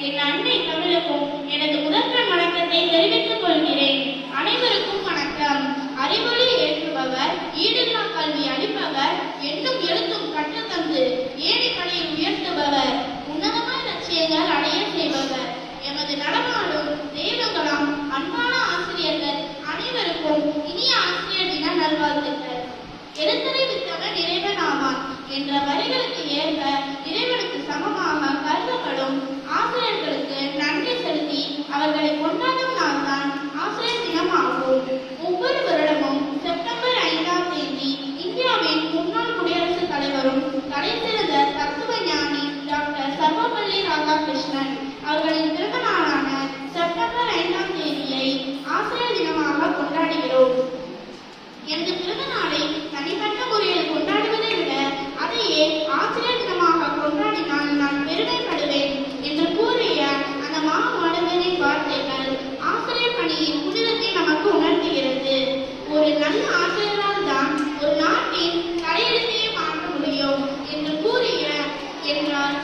என் அன்னை தமிழுக்கும் எனது முதற்கண் வணக்கத்தை தெரிவித்துக் கொள்கிறேன். அனைவருக்கும் வணக்கம். அறிவொளி ஏற்றுபவர், ஈடில்லா கல்வி அளிப்பவர், எண்ணும் எழுத்தும் கற்றுத்தந்து ஏணிப்படியில் உயர்த்துபவர், உன்னதமான லட்சியங்கள் அடைய செய்பவர், எமது நடமாடும் தெய்வங்களாம் அன்பான ஆசிரியர்கள் அனைவருக்கும் இனிய ஆசிரியர் தின நல்வாழ்த்துக்கள். எழுத்தரை வித்தவன் இறைவன் ஆவான் என்ற வரிகளுக்கு ஏற்ப இறைவனுக்கு சமமாக கருதப்படும் ஆசிரியர்களுக்கு நன்றி செலுத்தி அவர்களை கொண்டாடும் நாள் தான் ஆசிரியர் தினம் ஆகும். ஒவ்வொரு வருடமும் செப்டம்பர் 5ஆம் தேதி இந்தியாவின் முன்னாள் குடியரசுத் தலைவரும் தலைசிறந்த தத்துவ ஞானி டாக்டர் சர்வப்பள்ளி ராதாகிருஷ்ணன் அவர்களின் பிறந்த நாளான செப்டம்பர் 5ஆம் தேதியை ஆசிரியர் தினமாக கொண்டாடுகிறோம். எனது பிறந்த நாளை தனிப்பட்ட முறையில் கொண்டாடுவதை விட அதையே ஆசிரியர் தினமாக கொண்டாடினால் நான் பெருமைப்படுவேன் என்று கூறிய அந்த மாணவரின் வார்த்தைகள் ஆசிரியர் பணியின் புனிதத்தை நமக்கு உணர்த்துகிறது. ஒரு நல்ல ஆசிரியரால் தான் ஒரு நாட்டின் தலையெழுத்தையே மாற்ற முடியும் என்று என்றார்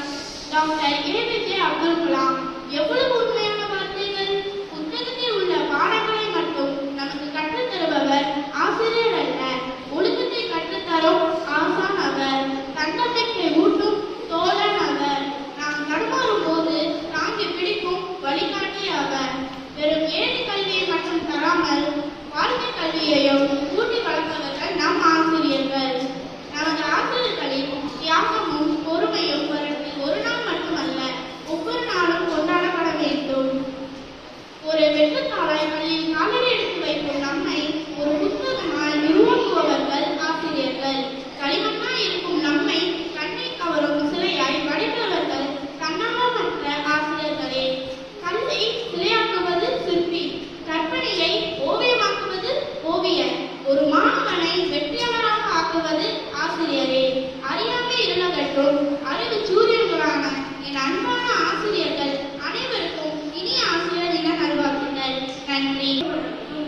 டாக்டர் APJ அப்துல் கலாம். எவ்வளவு உண்மையான வார்த்தைகள்! புத்தகத்தில் உள்ள பாடங்களை